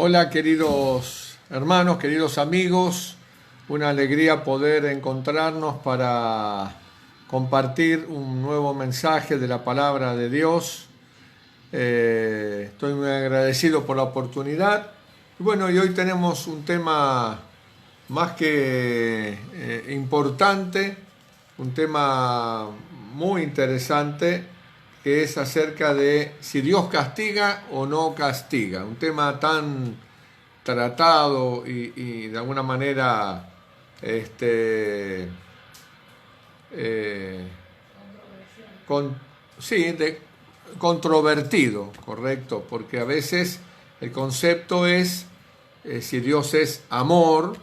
Hola queridos hermanos, queridos amigos, una alegría poder encontrarnos para compartir un nuevo mensaje de la palabra de Dios. Estoy muy agradecido por la oportunidad. Y bueno, y hoy tenemos un tema más que importante, un tema muy interesante, que es acerca de si Dios castiga o no castiga. Un tema tan tratado y de alguna manera este, eh, con, sí, controvertido, correcto, porque a veces el concepto es si Dios es amor,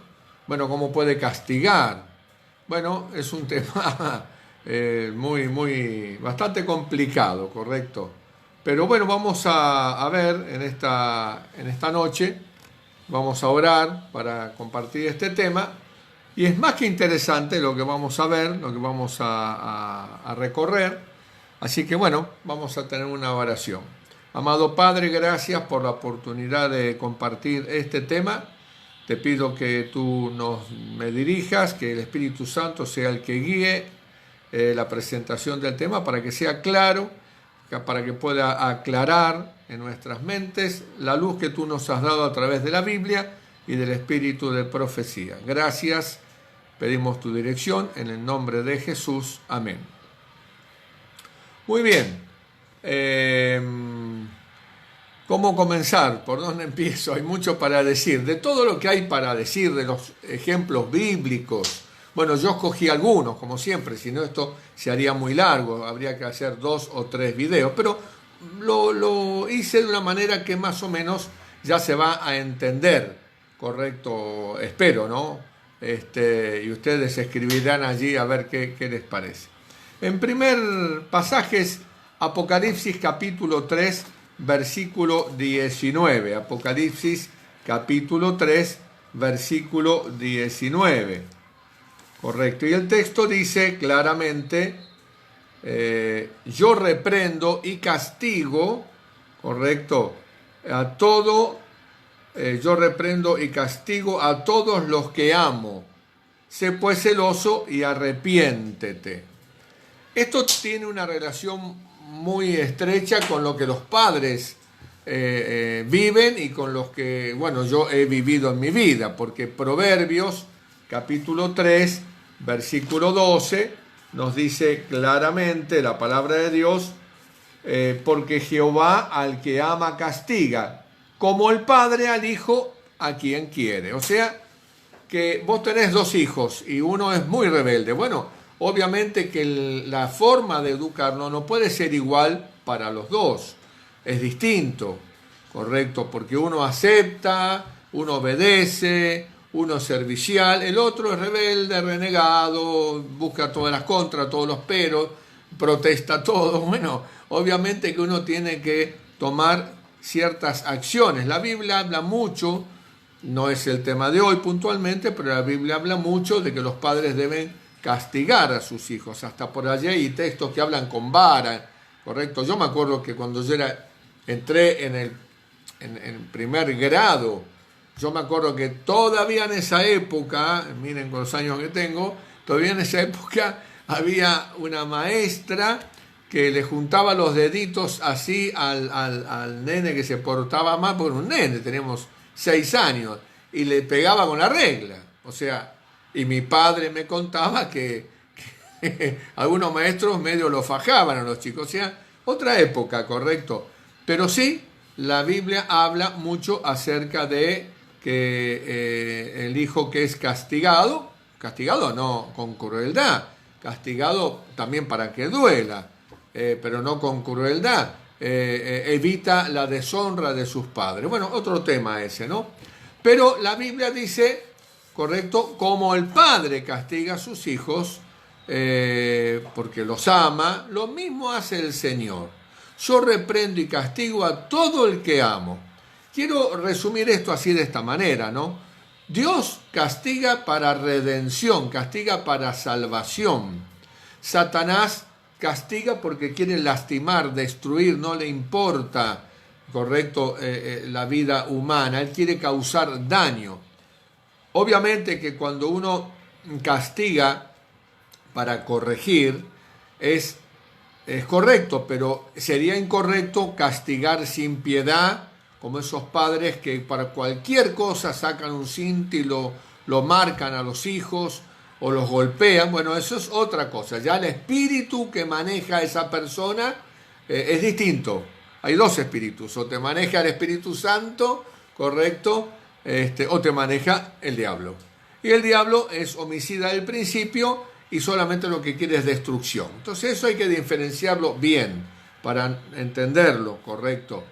bueno, ¿cómo puede castigar? Bueno, es un tema bastante complicado, correcto. Pero bueno, vamos a ver en esta noche, vamos a orar para compartir este tema. Y es más que interesante lo que vamos a ver, lo que vamos a recorrer. Así que bueno, vamos a tener una oración. Amado Padre, gracias por la oportunidad de compartir este tema. Te pido que tú me dirijas, que el Espíritu Santo sea el que guíe la presentación del tema para que sea claro, para que pueda aclarar en nuestras mentes la luz que tú nos has dado a través de la Biblia y del espíritu de profecía. Gracias, pedimos tu dirección en el nombre de Jesús. Amén. Muy bien. ¿Cómo comenzar? ¿Por dónde empiezo? Hay mucho para decir. De todo lo que hay para decir, de los ejemplos bíblicos. Bueno, yo escogí algunos, como siempre, si no esto se haría muy largo, habría que hacer 2 o 3 videos, pero lo hice de una manera que más o menos ya se va a entender, correcto, espero, ¿no? Y ustedes escribirán allí a ver qué les parece. En primer pasaje es Apocalipsis capítulo 3, versículo 19. Apocalipsis capítulo 3, versículo 19. Correcto. Y el texto dice claramente, yo reprendo y castigo, correcto, yo reprendo y castigo a todos los que amo. Sé pues celoso y arrepiéntete. Esto tiene una relación muy estrecha con lo que los padres viven y con los que, bueno, yo he vivido en mi vida, porque Proverbios capítulo 3, versículo 12, nos dice claramente la palabra de Dios, porque Jehová al que ama castiga, como el padre al hijo a quien quiere. O sea, que vos tenés 2 hijos y uno es muy rebelde. Bueno, obviamente que la forma de educarlo no puede ser igual para los 2. Es distinto, correcto, porque uno acepta, uno obedece, uno es servicial, el otro es rebelde, renegado, busca todas las contras, todos los peros, protesta todo. Bueno, obviamente que uno tiene que tomar ciertas acciones. La Biblia habla mucho, no es el tema de hoy puntualmente, pero la Biblia habla mucho de que los padres deben castigar a sus hijos. Hasta por allí hay textos que hablan con vara, correcto. Yo me acuerdo que cuando yo entré en primer grado, yo me acuerdo que todavía en esa época, miren con los años que tengo, todavía en esa época había una maestra que le juntaba los deditos así al nene que se portaba mal, porque un nene, teníamos 6 años, y le pegaba con la regla. O sea, y mi padre me contaba que algunos maestros medio lo fajaban a los chicos. O sea, otra época, correcto. Pero sí, la Biblia habla mucho acerca de que el hijo que es castigado no con crueldad, castigado también para que duela, pero no con crueldad, evita la deshonra de sus padres. Bueno, otro tema ese, ¿no? Pero la Biblia dice, correcto, como el padre castiga a sus hijos, porque los ama, lo mismo hace el Señor. Yo reprendo y castigo a todo el que amo. Quiero resumir esto así de esta manera, ¿no? Dios castiga para redención, castiga para salvación. Satanás castiga porque quiere lastimar, destruir, no le importa correcto, la vida humana, él quiere causar daño. Obviamente que cuando uno castiga para corregir es correcto, pero sería incorrecto castigar sin piedad, como esos padres que para cualquier cosa sacan un cinto y lo marcan a los hijos o los golpean. Bueno, eso es otra cosa. Ya el espíritu que maneja a esa persona es distinto. Hay dos espíritus, o te maneja el Espíritu Santo, correcto, o te maneja el diablo. Y el diablo es homicida del principio y solamente lo que quiere es destrucción. Entonces eso hay que diferenciarlo bien para entenderlo, correcto.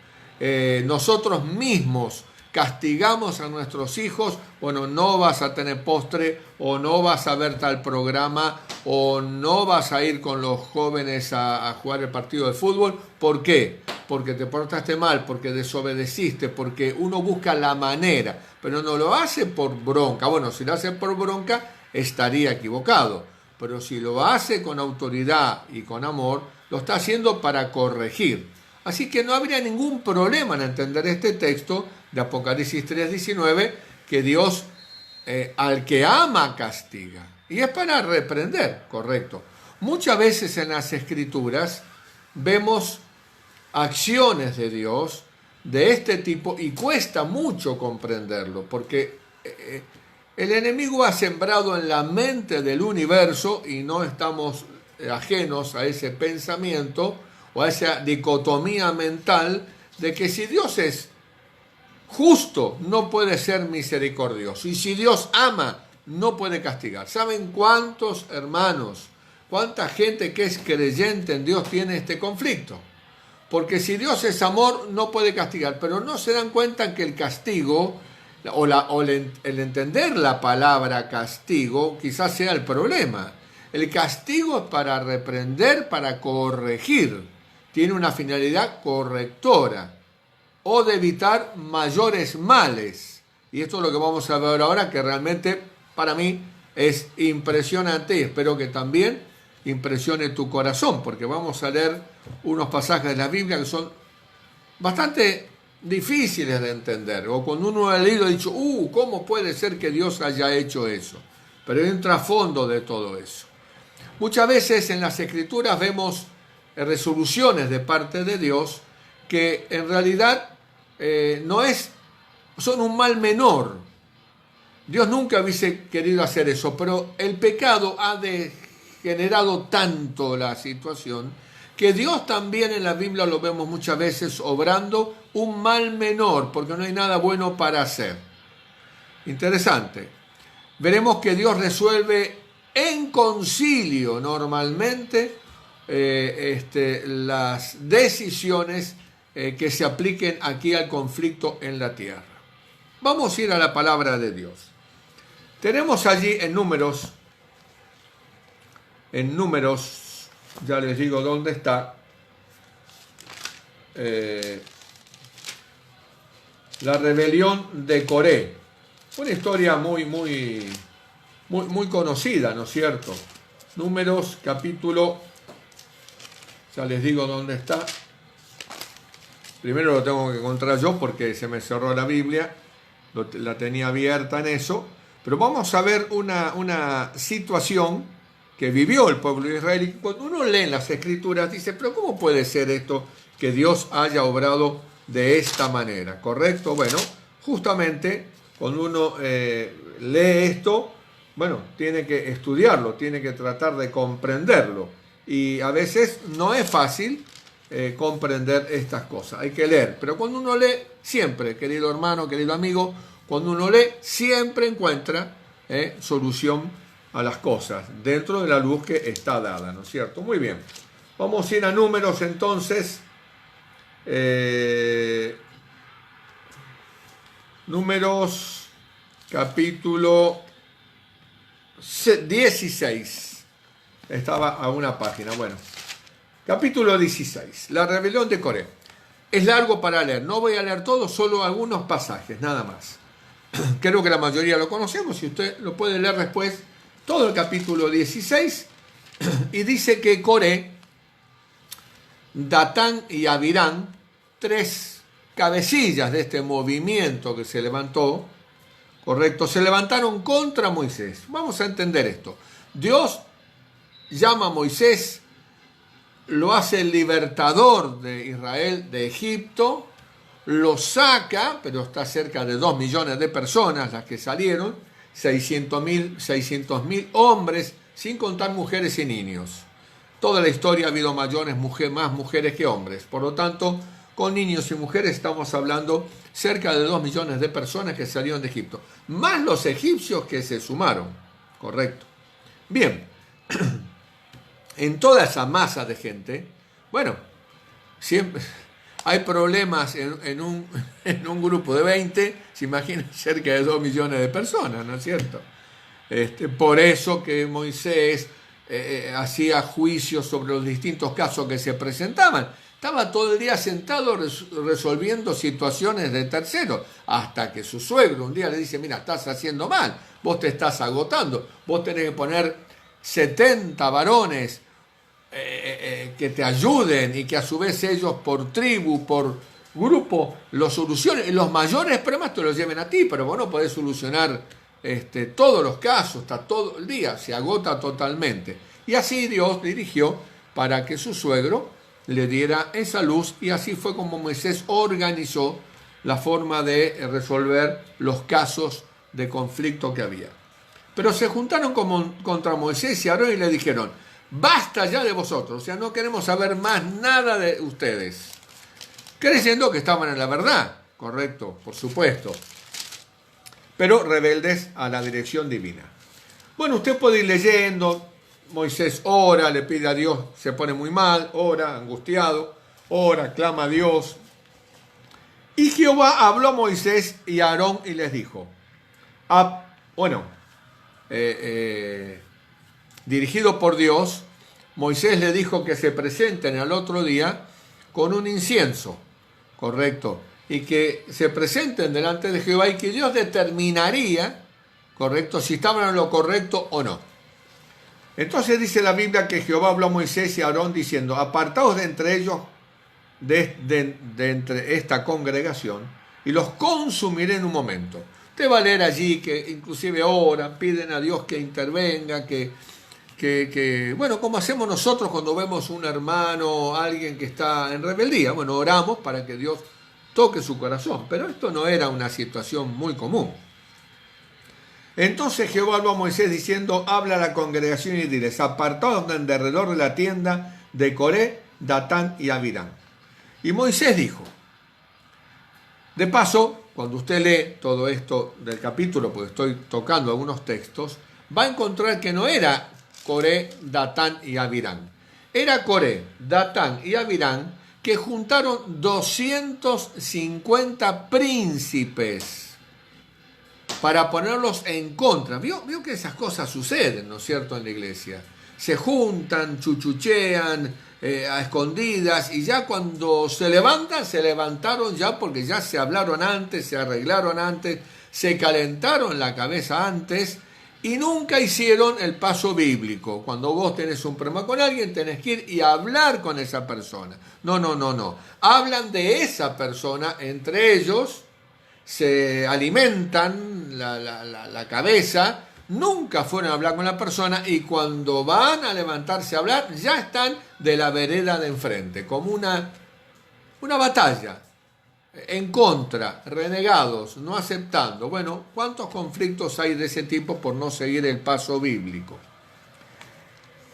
Nosotros mismos castigamos a nuestros hijos, bueno, no vas a tener postre, o no vas a ver tal programa, o no vas a ir con los jóvenes a jugar el partido de fútbol. ¿Por qué? Porque te portaste mal, porque desobedeciste, porque uno busca la manera, pero no lo hace por bronca. Bueno, si lo hace por bronca, estaría equivocado, pero si lo hace con autoridad y con amor, lo está haciendo para corregir. Así que no habría ningún problema en entender este texto de Apocalipsis 3:19, que Dios al que ama castiga. Y es para reprender, correcto. Muchas veces en las Escrituras vemos acciones de Dios de este tipo y cuesta mucho comprenderlo, porque el enemigo ha sembrado en la mente del universo, y no estamos ajenos a ese pensamiento o a esa dicotomía mental de que si Dios es justo, no puede ser misericordioso, y si Dios ama, no puede castigar. ¿Saben cuántos hermanos, cuánta gente que es creyente en Dios tiene este conflicto? Porque si Dios es amor, no puede castigar, pero no se dan cuenta que el castigo el entender la palabra castigo quizás sea el problema. El castigo es para reprender, para corregir, tiene una finalidad correctora o de evitar mayores males. Y esto es lo que vamos a ver ahora, que realmente para mí es impresionante, y espero que también impresione tu corazón, porque vamos a leer unos pasajes de la Biblia que son bastante difíciles de entender, o cuando uno ha leído ha dicho, ¿cómo puede ser que Dios haya hecho eso? Pero hay un trasfondo de todo eso. Muchas veces en las Escrituras vemos resoluciones de parte de Dios que en realidad son un mal menor. Dios nunca hubiese querido hacer eso, pero el pecado ha degenerado tanto la situación que Dios también en la Biblia lo vemos muchas veces obrando un mal menor, porque no hay nada bueno para hacer. Interesante. Veremos que Dios resuelve en concilio normalmente las decisiones que se apliquen aquí al conflicto en la tierra. Vamos a ir a la palabra de Dios. Tenemos allí en Números, ya les digo dónde está, la rebelión de Coré. Una historia muy conocida, ¿no es cierto? Números, capítulo, ya les digo dónde está. Primero lo tengo que encontrar yo porque se me cerró la Biblia, la tenía abierta en eso. Pero vamos a ver una situación que vivió el pueblo de Israel. Y cuando uno lee en las Escrituras dice, pero ¿cómo puede ser esto que Dios haya obrado de esta manera? ¿Correcto? Bueno, justamente cuando uno lee esto, bueno, tiene que estudiarlo, tiene que tratar de comprenderlo. Y a veces no es fácil comprender estas cosas, hay que leer. Pero cuando uno lee, siempre, querido hermano, querido amigo, cuando uno lee, siempre encuentra solución a las cosas, dentro de la luz que está dada, ¿no es cierto? Muy bien. Vamos a ir a Números entonces. Números, capítulo 16. Estaba a una página, bueno. Capítulo 16. La rebelión de Coré. Es largo para leer, no voy a leer todo, solo algunos pasajes, nada más. Creo que la mayoría lo conocemos y usted lo puede leer después, todo el capítulo 16, y dice que Coré, Datán y Abirán, tres cabecillas de este movimiento que se levantó, correcto, se levantaron contra Moisés. Vamos a entender esto. Dios llama a Moisés, lo hace el libertador de Israel de Egipto, lo saca, pero está cerca de 2 millones de personas las que salieron, 600.000 hombres, sin contar mujeres y niños. Toda la historia ha habido más mujeres que hombres. Por lo tanto, con niños y mujeres estamos hablando cerca de 2 millones de personas que salieron de Egipto, más los egipcios que se sumaron, correcto. Bien, en toda esa masa de gente, bueno, siempre hay problemas en un grupo de 20, se imaginan cerca de 2 millones de personas, ¿no es cierto? Por eso que Moisés hacía juicios sobre los distintos casos que se presentaban. Estaba todo el día sentado resolviendo situaciones de terceros, hasta que su suegro un día le dice, mira, estás haciendo mal, vos te estás agotando, vos tenés que poner 70 varones que te ayuden y que a su vez ellos por tribu, por grupo, lo solucionen. Y los mayores problemas te los lleven a ti, pero vos no podés solucionar todos los casos, está todo el día, se agota totalmente. Y así Dios dirigió para que su suegro le diera esa luz, y así fue como Moisés organizó la forma de resolver los casos de conflicto que había. Pero se juntaron contra Moisés y Aarón y le dijeron, basta ya de vosotros, o sea, no queremos saber más nada de ustedes. Creyendo que estaban en la verdad, correcto, por supuesto, pero rebeldes a la dirección divina. Bueno, usted puede ir leyendo. Moisés ora, le pide a Dios, se pone muy mal, ora, angustiado, ora, clama a Dios. Y Jehová habló a Moisés y a Aarón y les dijo, dirigido por Dios, Moisés le dijo que se presenten al otro día con un incienso, correcto, y que se presenten delante de Jehová y que Dios determinaría, correcto, si estaban en lo correcto o no. Entonces dice la Biblia que Jehová habló a Moisés y a Aarón diciendo, apartaos de entre ellos, de entre esta congregación, y los consumiré en un momento. Usted va a leer allí que inclusive oran, piden a Dios que intervenga, bueno, como hacemos nosotros cuando vemos un hermano, alguien que está en rebeldía. Bueno, oramos para que Dios toque su corazón, pero esto no era una situación muy común. Entonces Jehová habló a Moisés diciendo, habla a la congregación y diles, apartaos de alrededor de la tienda de Coré, Datán y Abirán. Y Moisés dijo, de paso, cuando usted lee todo esto del capítulo, porque estoy tocando algunos textos, va a encontrar que no era Coré, Datán y Abirán. Era Coré, Datán y Abirán que juntaron 250 príncipes para ponerlos en contra. ¿Vio que esas cosas suceden, ¿no es cierto?, en la iglesia. Se juntan, chuchuchean a escondidas, y ya cuando se levantaron ya porque ya se hablaron antes, se arreglaron antes, se calentaron la cabeza antes, y nunca hicieron el paso bíblico. Cuando vos tenés un problema con alguien, tenés que ir y hablar con esa persona. No. Hablan de esa persona entre ellos, se alimentan la cabeza, nunca fueron a hablar con la persona, y cuando van a levantarse a hablar ya están de la vereda de enfrente, como una batalla, en contra, renegados, no aceptando. Bueno, ¿cuántos conflictos hay de ese tipo por no seguir el paso bíblico?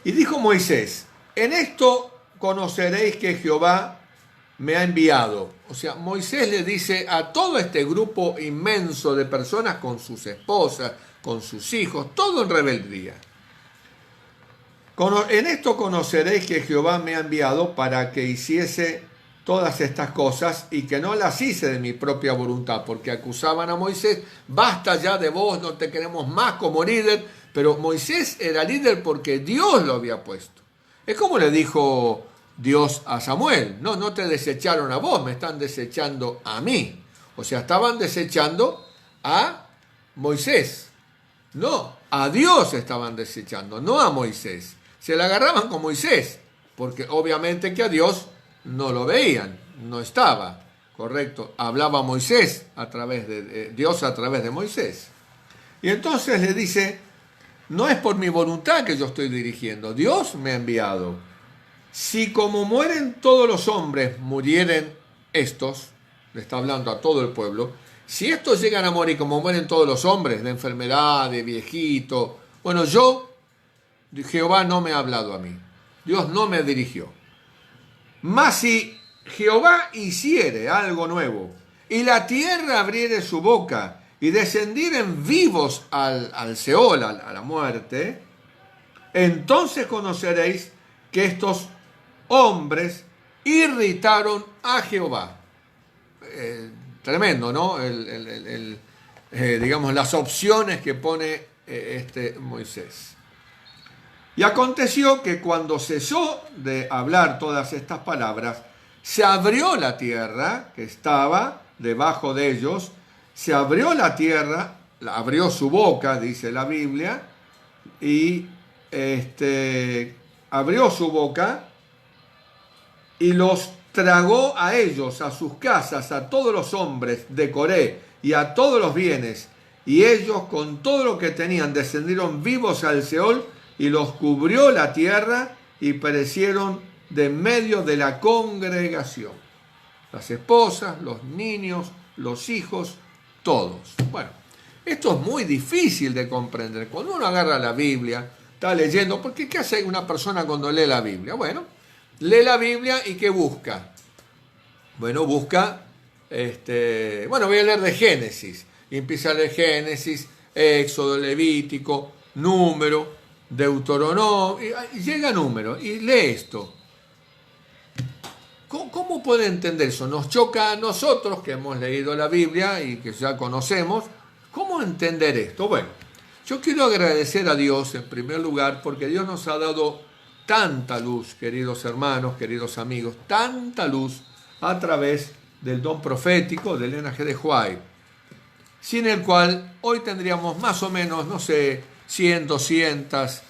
Y dijo Moisés, en esto conoceréis que Jehová me ha enviado. O sea, Moisés le dice a todo este grupo inmenso de personas, con sus esposas, con sus hijos, todo en rebeldía. En esto conoceréis que Jehová me ha enviado para que hiciese todas estas cosas, y que no las hice de mi propia voluntad, porque acusaban a Moisés, basta ya de vos, no te queremos más como líder. Pero Moisés era líder porque Dios lo había puesto. Es como le dijo Dios a Samuel, no te desecharon a vos, me están desechando a mí. O sea, estaban desechando a Moisés. No, a Dios estaban desechando, no a Moisés. Se la agarraban con Moisés, porque obviamente que a Dios no lo veían, no estaba. correcto, hablaba Moisés Dios a través de Moisés. Y entonces le dice, no es por mi voluntad que yo estoy dirigiendo, Dios me ha enviado. Si como mueren todos los hombres, murieren estos, le está hablando a todo el pueblo, si estos llegan a morir como mueren todos los hombres, de enfermedad, de viejito, bueno, Jehová no me ha hablado a mí, Dios no me dirigió. Mas si Jehová hiciere algo nuevo, y la tierra abriere su boca, y descendieren vivos al Seol, a la muerte, entonces conoceréis que estos hombres irritaron a Jehová. Tremendo, ¿no? Digamos, las opciones que pone Moisés. Y aconteció que cuando cesó de hablar todas estas palabras, se abrió la tierra que estaba debajo de ellos, se abrió la tierra, abrió su boca, dice la Biblia, y abrió su boca y los tragó a ellos, a sus casas, a todos los hombres de Coré y a todos los bienes, y ellos con todo lo que tenían descendieron vivos al Seol, y los cubrió la tierra y perecieron de en medio de la congregación. Las esposas, los niños, los hijos, todos. Bueno, esto es muy difícil de comprender. Cuando uno agarra la Biblia, está leyendo, porque ¿qué hace una persona cuando lee la Biblia? Bueno, lee la Biblia y ¿qué busca? Bueno, busca, voy a leer de Génesis. Y empieza a leer Génesis, Éxodo, Levítico, Número, Deuteronomio, y llega a Número y lee esto. ¿Cómo puede entender eso? Nos choca a nosotros que hemos leído la Biblia y que ya conocemos. ¿Cómo entender esto? Bueno, yo quiero agradecer a Dios en primer lugar porque Dios nos ha dado tanta luz, queridos hermanos, queridos amigos, tanta luz a través del don profético del linaje de White, sin el cual hoy tendríamos más o menos, 100, 200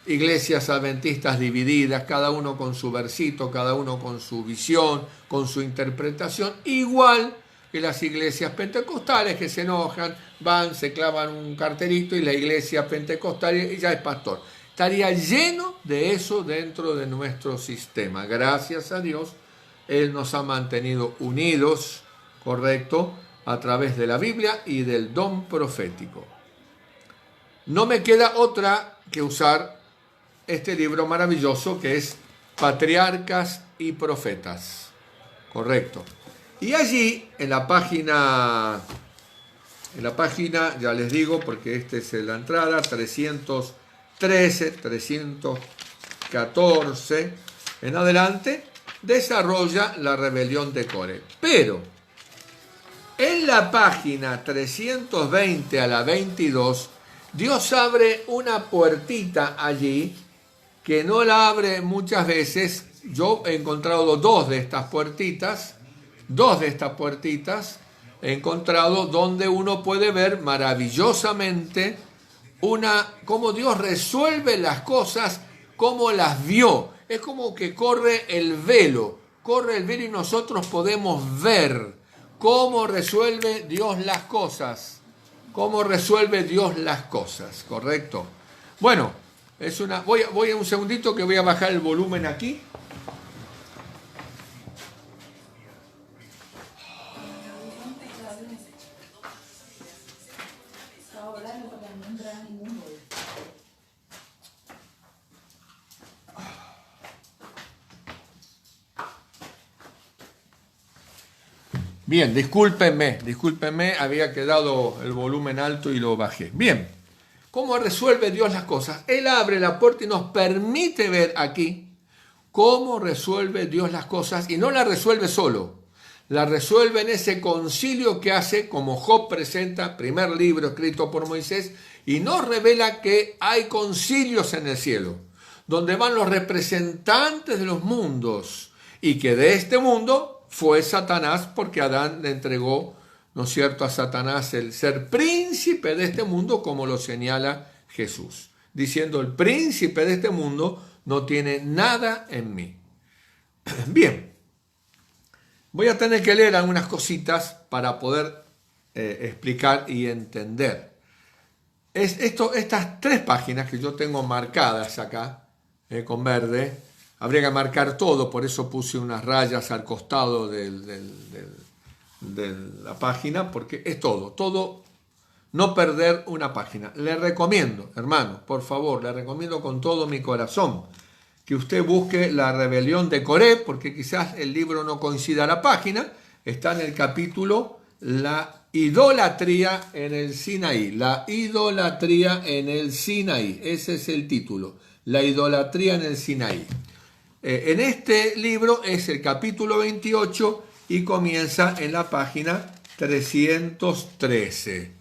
iglesias adventistas divididas, cada uno con su versito, cada uno con su visión, con su interpretación, igual que las iglesias pentecostales que se enojan, van, se clavan un cartelito y la iglesia pentecostal y ya es pastor. Estaría lleno de eso dentro de nuestro sistema. Gracias a Dios, Él nos ha mantenido unidos, correcto, a través de la Biblia y del don profético. No me queda otra que usar este libro maravilloso que es Patriarcas y Profetas. Correcto. Y allí, en la página, ya les digo, porque esta es la entrada, 313, 314, en adelante, desarrolla la rebelión de Coré. Pero, en la página 320 a la 22, Dios abre una puertita allí que no la abre muchas veces. Yo he encontrado dos de estas puertitas he encontrado donde uno puede ver maravillosamente cómo Dios resuelve las cosas, cómo las vio. Es como que corre el velo y nosotros podemos ver cómo resuelve Dios las cosas. ¿Correcto? Bueno, voy a un segundito que voy a bajar el volumen aquí. Bien, discúlpenme, había quedado el volumen alto y lo bajé. Bien, ¿cómo resuelve Dios las cosas? Él abre la puerta y nos permite ver aquí cómo resuelve Dios las cosas, y no la resuelve solo, la resuelve en ese concilio que hace, como Job presenta, primer libro escrito por Moisés, y nos revela que hay concilios en el cielo, donde van los representantes de los mundos, y que de este mundo fue Satanás, porque Adán le entregó, ¿no es cierto?, a Satanás el ser príncipe de este mundo, como lo señala Jesús, diciendo: el príncipe de este mundo no tiene nada en mí. Bien, Voy a tener que leer algunas cositas para poder explicar y entender. Estas 3 páginas que yo tengo marcadas acá, con verde, habría que marcar todo, por eso puse unas rayas al costado de la página, porque es todo, no perder una página. Le recomiendo, hermano, por favor, le recomiendo con todo mi corazón que usted busque La rebelión de Coré, porque quizás el libro no coincida a la página, está en el capítulo La idolatría en el Sinaí. La idolatría en el Sinaí, ese es el título, La idolatría en el Sinaí. En este libro es el capítulo 28 y comienza en la página 313.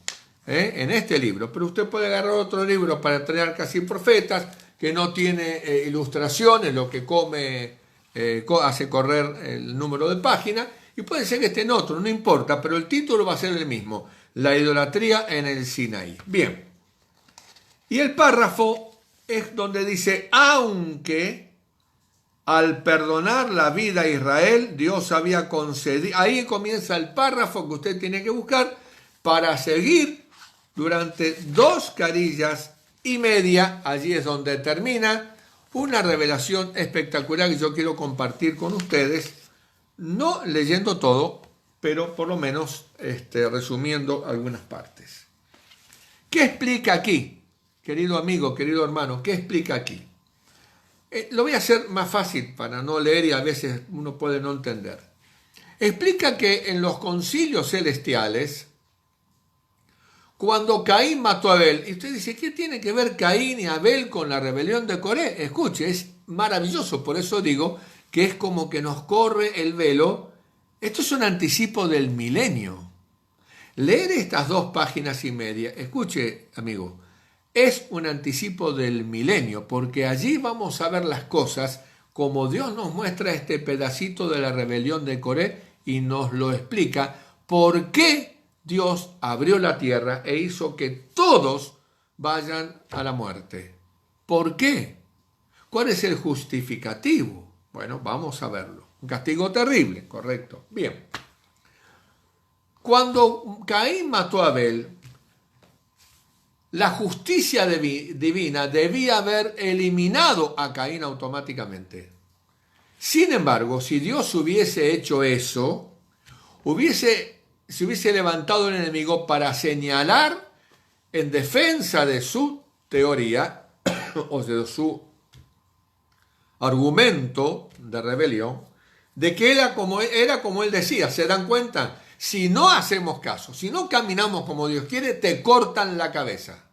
En este libro, pero usted puede agarrar otro libro para Patriarcas y Profetas que no tiene ilustraciones, lo que hace correr el número de página, y puede ser que esté en otro, no importa, pero el título va a ser el mismo, La idolatría en el Sinaí. Bien, y el párrafo es donde dice, aunque al perdonar la vida a Israel, Dios había concedido, ahí comienza el párrafo que usted tiene que buscar para seguir durante 2 carillas y media, allí es donde termina una revelación espectacular que yo quiero compartir con ustedes, no leyendo todo, pero por lo menos resumiendo algunas partes. ¿Qué explica aquí, querido amigo, querido hermano? ¿Qué explica aquí? Lo voy a hacer más fácil para no leer y a veces uno puede no entender. Explica que en los concilios celestiales, cuando Caín mató a Abel, y usted dice, ¿qué tiene que ver Caín y Abel con la rebelión de Coré? Escuche, es maravilloso, por eso digo que es como que nos corre el velo. Esto es un anticipo del milenio. Leer estas 2 páginas y media, escuche, amigo, es un anticipo del milenio, porque allí vamos a ver las cosas como Dios nos muestra este pedacito de la rebelión de Coré y nos lo explica por qué Dios abrió la tierra e hizo que todos vayan a la muerte. ¿Por qué? ¿Cuál es el justificativo? Bueno, vamos a verlo. Un castigo terrible, correcto. Bien. Cuando Caín mató a Abel, la justicia divina debía haber eliminado a Caín automáticamente. Sin embargo, si Dios hubiese hecho eso, se hubiese levantado el enemigo para señalar en defensa de su teoría o de su argumento de rebelión, de que era como él decía. ¿Se dan cuenta? Si no hacemos caso, si no caminamos como Dios quiere, te cortan la cabeza.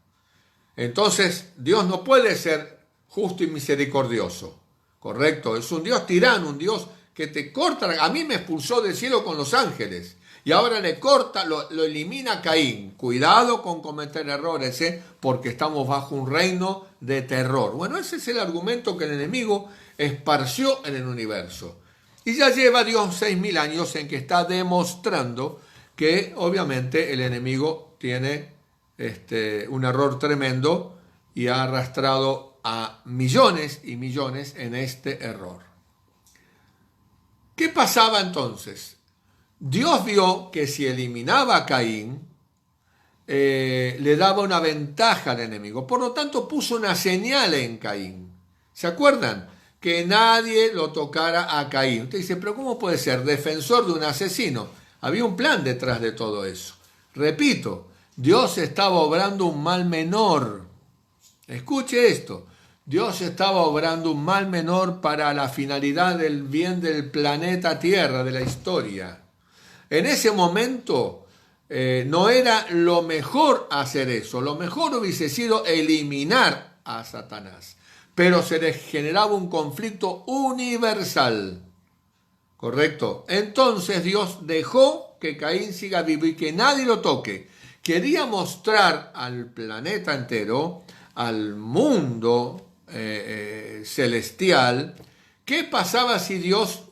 Entonces, Dios no puede ser justo y misericordioso, ¿correcto? Es un Dios tirano, un Dios que te corta. A mí me expulsó del cielo con los ángeles y ahora le corta, lo elimina a Caín. Cuidado con cometer errores, porque estamos bajo un reino de terror. Bueno, ese es el argumento que el enemigo esparció en el universo. Y ya lleva Dios 6.000 años en que está demostrando que obviamente el enemigo tiene un error tremendo y ha arrastrado a millones y millones en este error. ¿Qué pasaba entonces? Dios vio que si eliminaba a Caín, le daba una ventaja al enemigo. Por lo tanto, puso una señal en Caín. ¿Se acuerdan? Que nadie lo tocara a Caín. Usted dice, pero ¿cómo puede ser defensor de un asesino? Había un plan detrás de todo eso. Repito, Dios estaba obrando un mal menor. Escuche esto. Dios estaba obrando un mal menor para la finalidad del bien del planeta Tierra, de la historia. En ese momento no era lo mejor hacer eso. Lo mejor hubiese sido eliminar a Satanás. Pero se les generaba un conflicto universal. ¿Correcto? Entonces Dios dejó que Caín siga vivo y que nadie lo toque. Quería mostrar al planeta entero, al mundo celestial, qué pasaba si Dios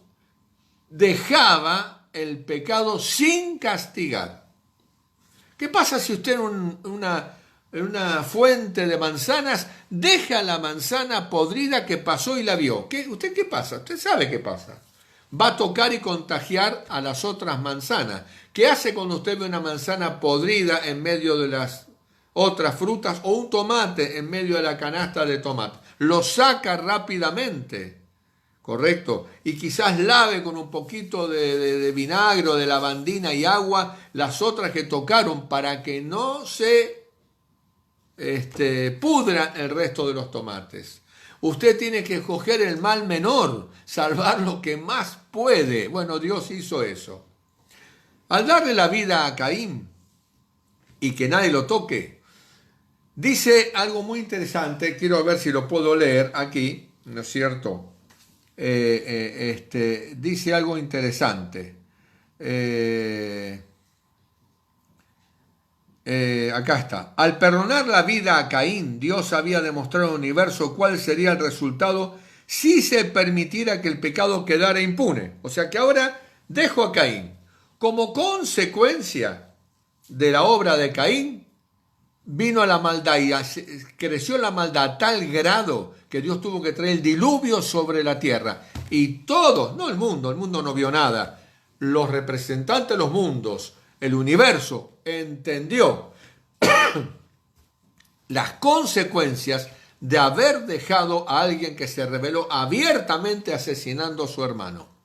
dejaba el pecado sin castigar. ¿Qué pasa si usted en una fuente de manzanas deja la manzana podrida que pasó y la vio? ¿Usted qué pasa? Usted sabe qué pasa. va a tocar y contagiar a las otras manzanas. ¿Qué hace cuando usted ve una manzana podrida en medio de las otras frutas o un tomate en medio de la canasta de tomate? Lo saca rápidamente, ¿correcto? Y quizás lave con un poquito de vinagre o de lavandina y agua las otras que tocaron para que no se pudran el resto de los tomates. Usted tiene que escoger el mal menor, salvar lo que más puede. Bueno, Dios hizo eso. Al darle la vida a Caín y que nadie lo toque, dice algo muy interesante. Quiero ver si lo puedo leer aquí, ¿no es cierto? Dice algo interesante. Acá está. Al perdonar la vida a Caín, Dios había demostrado al universo cuál sería el resultado si se permitiera que el pecado quedara impune. O sea que ahora dejo a Caín. Como consecuencia de la obra de Caín, vino a la maldad y creció la maldad a tal grado que Dios tuvo que traer el diluvio sobre la tierra. Y todos, no el mundo no vio nada, los representantes de los mundos, el universo, entendió las consecuencias de haber dejado a alguien que se rebeló abiertamente asesinando a su hermano.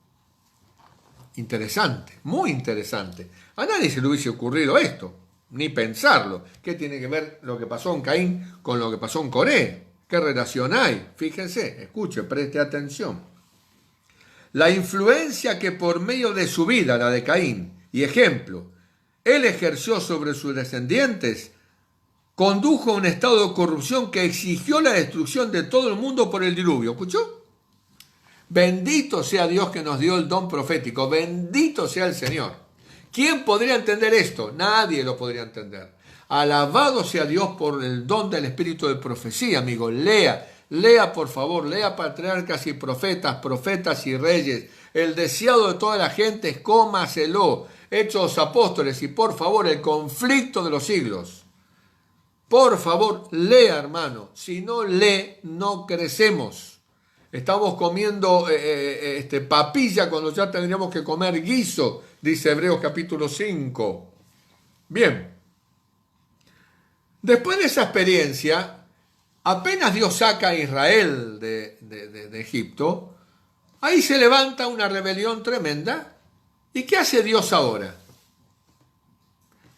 Interesante, muy interesante. A nadie se le hubiese ocurrido esto, ni pensarlo. ¿Qué tiene que ver lo que pasó en Caín con lo que pasó en Coré? ¿Qué relación hay? Fíjense, escuche, preste atención. La influencia que por medio de su vida, la de Caín, y ejemplo, él ejerció sobre sus descendientes, condujo a un estado de corrupción que exigió la destrucción de todo el mundo por el diluvio. ¿Escuchó? Bendito sea Dios que nos dio el don profético. Bendito sea el Señor. ¿Quién podría entender esto? Nadie lo podría entender. Alabado sea Dios por el don del espíritu de profecía, amigo. Lea por favor, lea patriarcas y profetas y reyes. El deseado de toda la gente es cómaselo. Hechos Apóstoles y por favor el conflicto de los siglos. Por favor, lea, hermano. Si no lee, no crecemos. Estamos comiendo papilla cuando ya tendríamos que comer guiso, dice Hebreos capítulo 5. Bien. Después de esa experiencia, apenas Dios saca a Israel de Egipto, ahí se levanta una rebelión tremenda. ¿Y qué hace Dios ahora?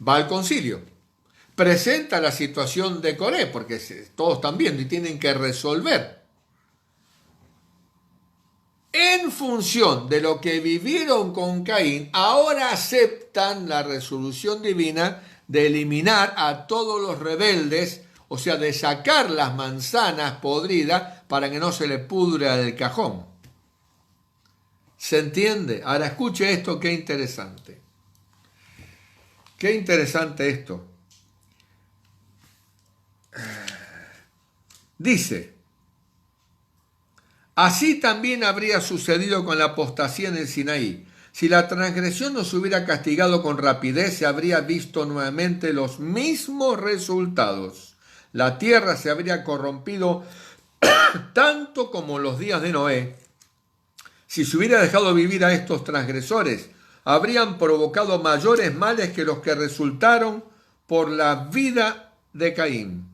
Va al concilio, presenta la situación de Coré, porque todos están viendo y tienen que resolver. En función de lo que vivieron con Caín, ahora aceptan la resolución divina de eliminar a todos los rebeldes, o sea, de sacar las manzanas podridas para que no se le pudra el cajón. ¿Se entiende? Ahora escuche esto, qué interesante. Qué interesante esto. Dice, así también habría sucedido con la apostasía en el Sinaí. Si la transgresión no se hubiera castigado con rapidez, se habría visto nuevamente los mismos resultados. La tierra se habría corrompido tanto como los días de Noé. Si se hubiera dejado vivir a estos transgresores, habrían provocado mayores males que los que resultaron por la vida de Caín.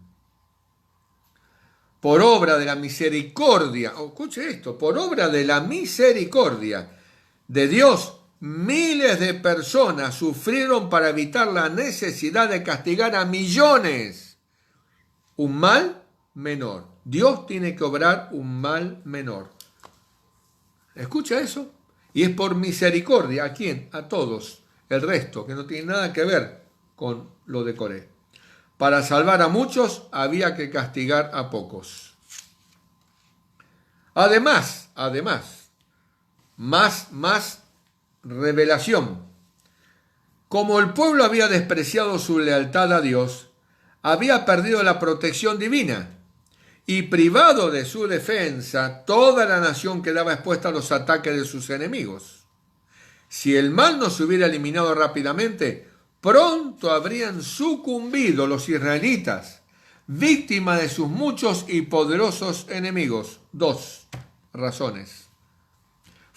Por obra de la misericordia, escuche esto, por obra de la misericordia de Dios, miles de personas sufrieron para evitar la necesidad de castigar a millones. Un mal menor. Dios tiene que obrar un mal menor. ¿Escucha eso? Y es por misericordia. ¿A quién? A todos. El resto, que no tiene nada que ver con lo de Coré. Para salvar a muchos había que castigar a pocos. Además, más revelación. Como el pueblo había despreciado su lealtad a Dios, había perdido la protección divina y privado de su defensa, toda la nación quedaba expuesta a los ataques de sus enemigos. Si el mal no se hubiera eliminado rápidamente, pronto habrían sucumbido los israelitas, víctimas de sus muchos y poderosos enemigos. 2 razones.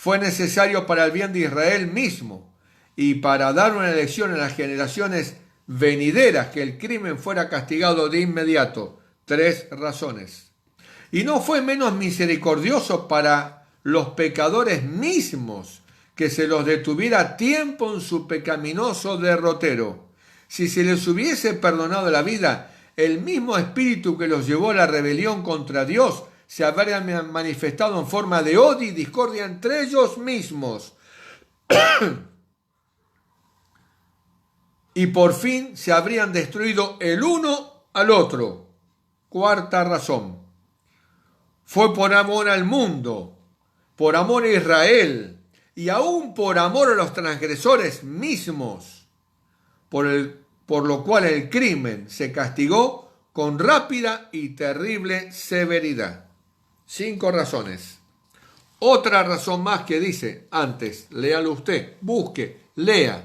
Fue necesario para el bien de Israel mismo y para dar una lección a las generaciones venideras que el crimen fuera castigado de inmediato. 3 razones. Y no fue menos misericordioso para los pecadores mismos que se los detuviera a tiempo en su pecaminoso derrotero. Si se les hubiese perdonado la vida, el mismo espíritu que los llevó a la rebelión contra Dios se habría manifestado en forma de odio y discordia entre ellos mismos. Y por fin se habrían destruido el uno al otro. 4ª razón. Fue por amor al mundo, por amor a Israel y aún por amor a los transgresores mismos, por lo cual el crimen se castigó con rápida y terrible severidad. 5 razones. Otra razón más que dice antes, léalo usted, busque, lea.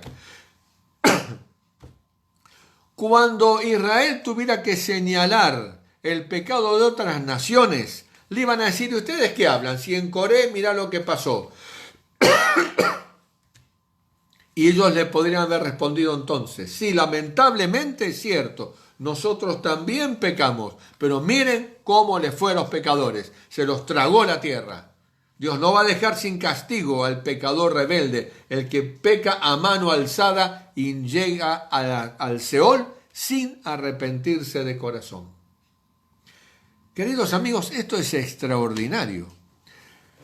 Cuando Israel tuviera que señalar el pecado de otras naciones, le iban a decir, ¿ustedes qué hablan? Si en Coré, mirá lo que pasó. Y ellos le podrían haber respondido entonces, sí, lamentablemente es cierto, nosotros también pecamos, pero miren cómo les fue a los pecadores, se los tragó la tierra. Dios no va a dejar sin castigo al pecador rebelde, el que peca a mano alzada y llega al Seol sin arrepentirse de corazón. Queridos amigos, esto es extraordinario.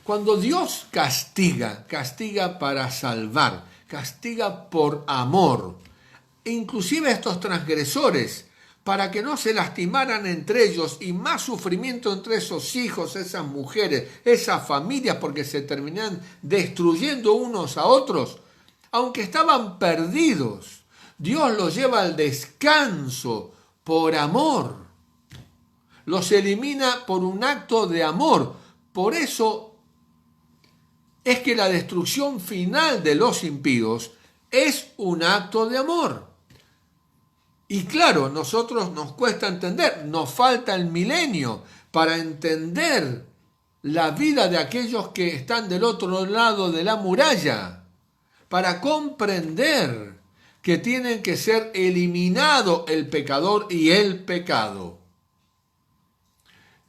Cuando Dios castiga, castiga para salvar, castiga por amor, inclusive a estos transgresores, para que no se lastimaran entre ellos y más sufrimiento entre esos hijos, esas mujeres, esas familias, porque se terminan destruyendo unos a otros, aunque estaban perdidos. Dios los lleva al descanso por amor. Los elimina por un acto de amor. Por eso es que la destrucción final de los impíos es un acto de amor. Y claro, nosotros nos cuesta entender, nos falta el milenio para entender la vida de aquellos que están del otro lado de la muralla, para comprender que tienen que ser eliminado el pecador y el pecado.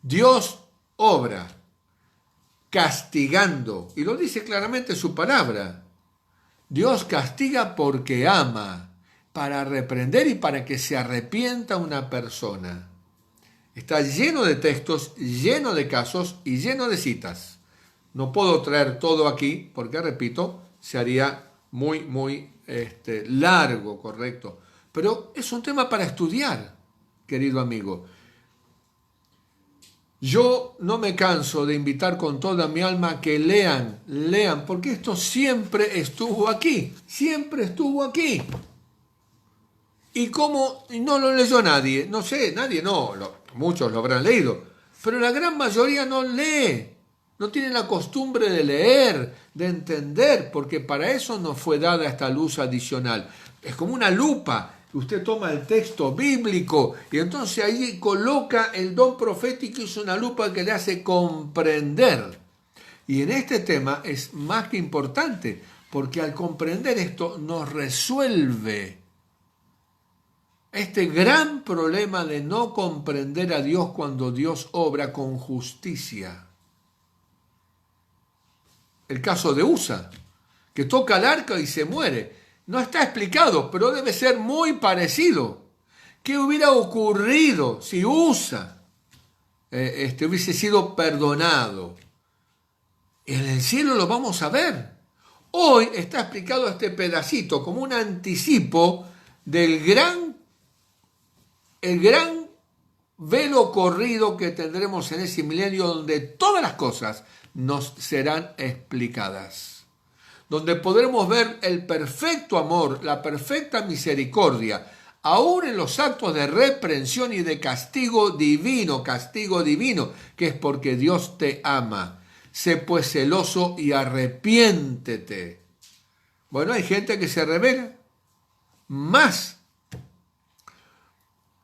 Dios obra castigando, y lo dice claramente su palabra. Dios castiga porque ama, para reprender y para que se arrepienta una persona. Está lleno de textos, lleno de casos y lleno de citas. No puedo traer todo aquí porque, repito, se haría muy largo, correcto. Pero es un tema para estudiar, querido amigo. Yo no me canso de invitar con toda mi alma que lean, porque esto siempre estuvo aquí, ¿Y cómo no lo leyó nadie? No sé, nadie no, muchos lo habrán leído, pero la gran mayoría no lee, no tienen la costumbre de leer, de entender, porque para eso nos fue dada esta luz adicional. Es como una lupa. Usted toma el texto bíblico y entonces allí coloca el don profético y es una lupa que le hace comprender. Y en este tema es más que importante, porque al comprender esto nos resuelve este gran problema de no comprender a Dios cuando Dios obra con justicia. El caso de Usa, que toca el arca y se muere. No está explicado, pero debe ser muy parecido. ¿Qué hubiera ocurrido si Usa hubiese sido perdonado? En el cielo lo vamos a ver. Hoy está explicado este pedacito como un anticipo del gran velo corrido que tendremos en ese milenio, donde todas las cosas nos serán explicadas, donde podremos ver el perfecto amor, la perfecta misericordia, aún en los actos de reprensión y de castigo divino, que es porque Dios te ama. Sé pues celoso y arrepiéntete. Bueno, hay gente que se revela más.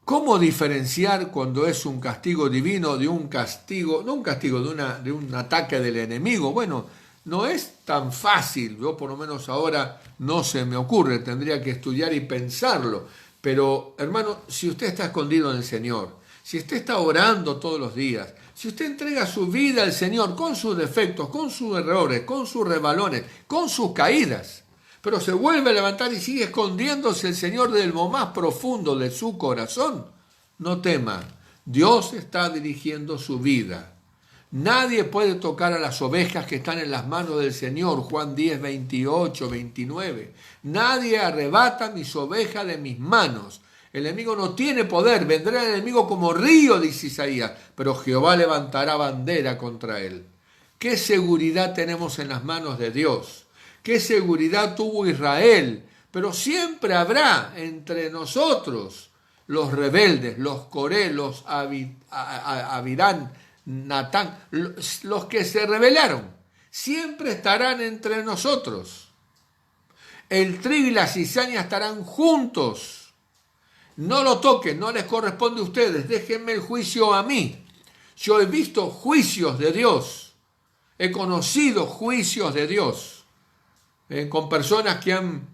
¿Cómo diferenciar cuando es un castigo divino de un castigo, no un castigo, de un ataque del enemigo? Bueno, no es tan fácil. Yo por lo menos ahora no se me ocurre, tendría que estudiar y pensarlo. Pero hermano, si usted está escondido en el Señor, si usted está orando todos los días, si usted entrega su vida al Señor con sus defectos, con sus errores, con sus rebalones, con sus caídas, pero se vuelve a levantar y sigue escondiéndose el Señor del lo más profundo de su corazón, no tema, Dios está dirigiendo su vida. Nadie puede tocar a las ovejas que están en las manos del Señor, Juan 10, 28, 29. Nadie arrebata mis ovejas de mis manos. El enemigo no tiene poder, vendrá el enemigo como río, dice Isaías, pero Jehová levantará bandera contra él. ¿Qué seguridad tenemos en las manos de Dios? ¿Qué seguridad tuvo Israel? Pero siempre habrá entre nosotros los rebeldes, los Coré, los Abirán, Natán, los que se rebelaron, siempre estarán entre nosotros. El trigo y la cizaña estarán juntos. No lo toquen, no les corresponde a ustedes, déjenme el juicio a mí. Yo he visto juicios de Dios, he conocido juicios de Dios, con personas que han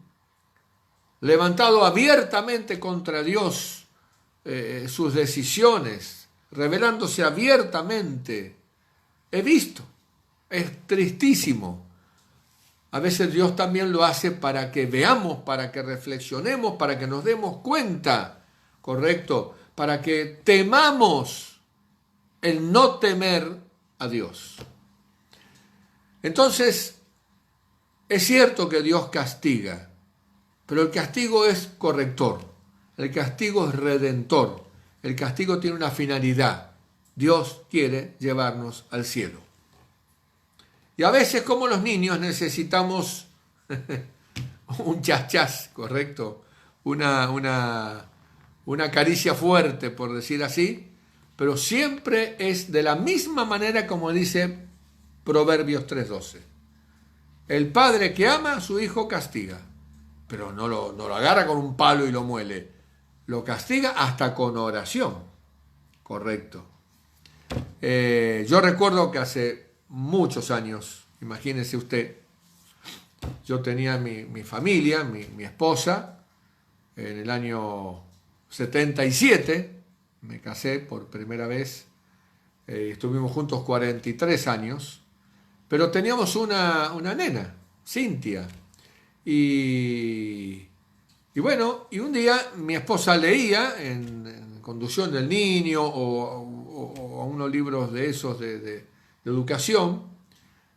levantado abiertamente contra Dios sus decisiones, revelándose abiertamente. He visto, es tristísimo. A veces Dios también lo hace para que veamos, para que reflexionemos, para que nos demos cuenta, ¿correcto? Para que temamos el no temer a Dios. Entonces, es cierto que Dios castiga, pero el castigo es corrector, el castigo es redentor. El castigo tiene una finalidad. Dios quiere llevarnos al cielo. Y a veces, como los niños, necesitamos un chas-chas, ¿correcto? Una caricia fuerte, por decir así, pero siempre es de la misma manera como dice Proverbios 3:12. El padre que ama a su hijo castiga, pero no lo agarra con un palo y lo muele. Lo castiga hasta con oración. Correcto. Yo recuerdo que hace muchos años, imagínese usted, yo tenía mi familia, mi esposa, en el año 77, me casé por primera vez, estuvimos juntos 43 años, pero teníamos una nena, Cintia, y bueno, y un día mi esposa leía en conducción del niño o a unos libros de esos de educación,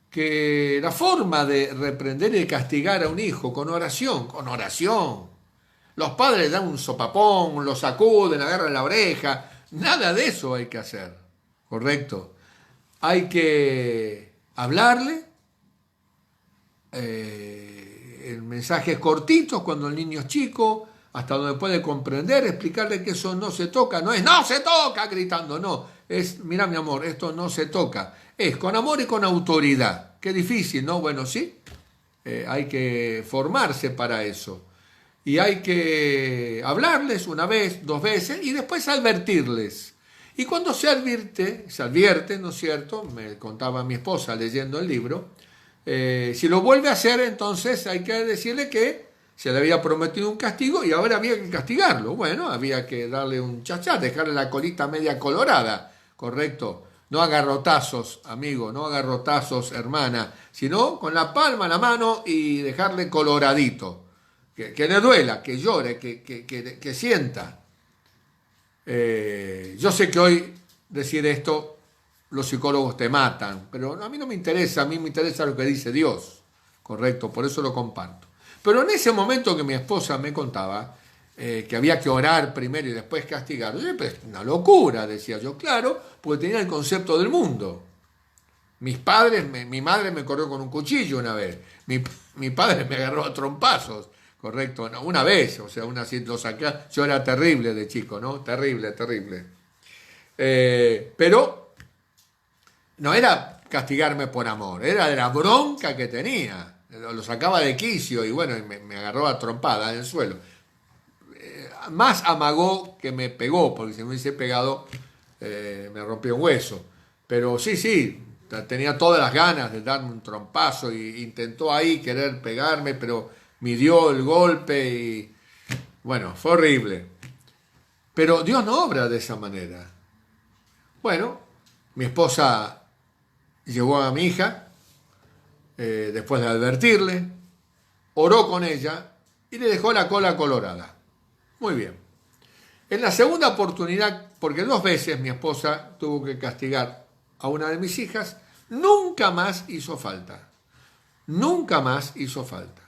que la forma de reprender y castigar a un hijo con oración. Los padres dan un sopapón, lo sacuden, agarran la oreja, nada de eso hay que hacer, ¿correcto? Hay que hablarle, en mensajes cortitos cuando el niño es chico, hasta donde puede comprender, explicarle que eso no se toca, no es ¡no se toca! Gritando, no, es mira mi amor, esto no se toca, es con amor y con autoridad. Qué difícil, ¿no? Bueno, sí, hay que formarse para eso y hay que hablarles una vez, dos veces y después advertirles. Y cuando se advierte, ¿no es cierto? Me contaba mi esposa leyendo el libro. Si lo vuelve a hacer, entonces hay que decirle que se le había prometido un castigo y ahora había que castigarlo. Bueno, había que darle un chachá, dejarle la colita media colorada, ¿correcto? No agarrotazos, amigo, no agarrotazos, hermana, sino con la palma en la mano y dejarle coloradito. Que le duela, que llore, que sienta. Yo sé que hoy decir esto los psicólogos te matan, pero a mí no me interesa, a mí me interesa lo que dice Dios, correcto, por eso lo comparto. Pero en ese momento que mi esposa me contaba que había que orar primero y después castigar, es una locura, decía yo, claro, porque tenía el concepto del mundo. Mis padres, mi madre me corrió con un cuchillo una vez, mi padre me agarró a trompazos, correcto, no, una vez, o sea, lo saqué, yo era terrible de chico, ¿no? Terrible. Pero no era castigarme por amor, era de la bronca que tenía. Lo sacaba de quicio y bueno, me agarró a trompada en el suelo. Más amagó que me pegó, porque si me hubiese pegado me rompió un hueso. Pero sí, tenía todas las ganas de darme un trompazo y intentó ahí querer pegarme, pero midió el golpe y bueno, fue horrible. Pero Dios no obra de esa manera. Bueno, mi esposa llevó a mi hija, después de advertirle, oró con ella y le dejó la cola colorada. Muy bien. En la segunda oportunidad, porque 2 veces mi esposa tuvo que castigar a una de mis hijas, nunca más hizo falta. Nunca más hizo falta.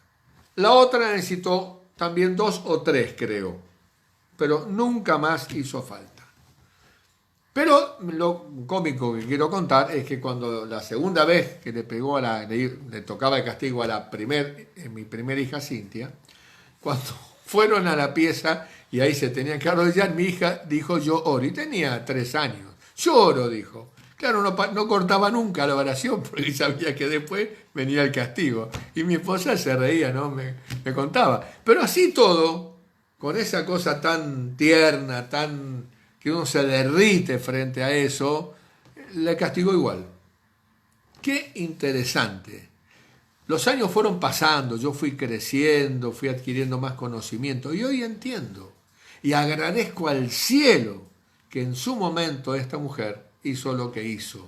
La otra necesitó también 2 o 3, creo, pero nunca más hizo falta. Pero lo cómico que quiero contar es que cuando la segunda vez que le pegó le tocaba el castigo a mi primera hija Cintia, cuando fueron a la pieza y ahí se tenía que arrodillar, mi hija dijo yo oro, y tenía 3 años. Yo oro, dijo. Claro, no cortaba nunca la oración porque sabía que después venía el castigo. Y mi esposa se reía, ¿no? Me contaba. Pero así todo, con esa cosa tan tierna, que uno se derrite frente a eso, le castigó igual. Qué interesante. Los años fueron pasando, yo fui creciendo, fui adquiriendo más conocimiento y hoy entiendo y agradezco al cielo que en su momento esta mujer hizo lo que hizo,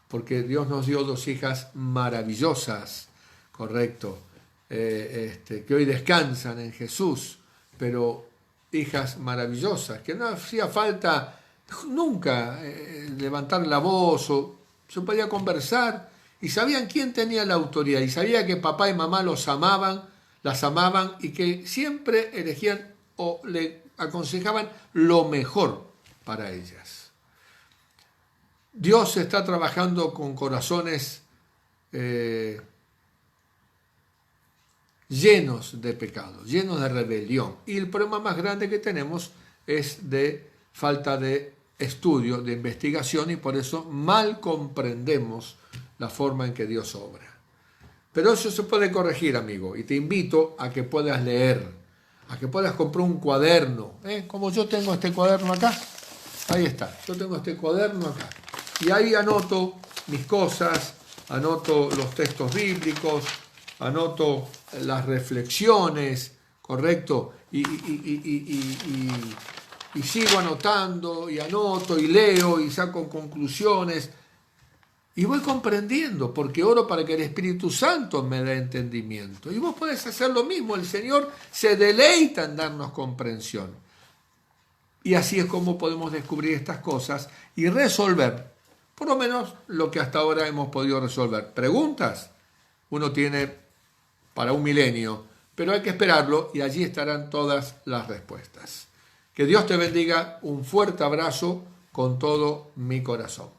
porque Dios nos dio 2 hijas maravillosas, correcto, que hoy descansan en Jesús, pero hijas maravillosas, que no hacía falta nunca levantar la voz, o se podía conversar y sabían quién tenía la autoridad y sabía que papá y mamá las amaban y que siempre elegían o le aconsejaban lo mejor para ellas. Dios está trabajando con corazones llenos de pecado, llenos de rebelión. Y el problema más grande que tenemos es de falta de estudio, de investigación, y por eso mal comprendemos la forma en que Dios obra. Pero eso se puede corregir, amigo, y te invito a que puedas leer, a que puedas comprar un cuaderno, como yo tengo este cuaderno acá. Ahí está, yo tengo este cuaderno acá. Y ahí anoto mis cosas, anoto los textos bíblicos, anoto las reflexiones, ¿correcto? Y sigo anotando, y anoto, y leo, y saco conclusiones. Y voy comprendiendo, porque oro para que el Espíritu Santo me dé entendimiento. Y vos podés hacer lo mismo, el Señor se deleita en darnos comprensión. Y así es como podemos descubrir estas cosas y resolver, por lo menos lo que hasta ahora hemos podido resolver. ¿Preguntas? Uno tiene para un milenio, pero hay que esperarlo y allí estarán todas las respuestas. Que Dios te bendiga, un fuerte abrazo con todo mi corazón.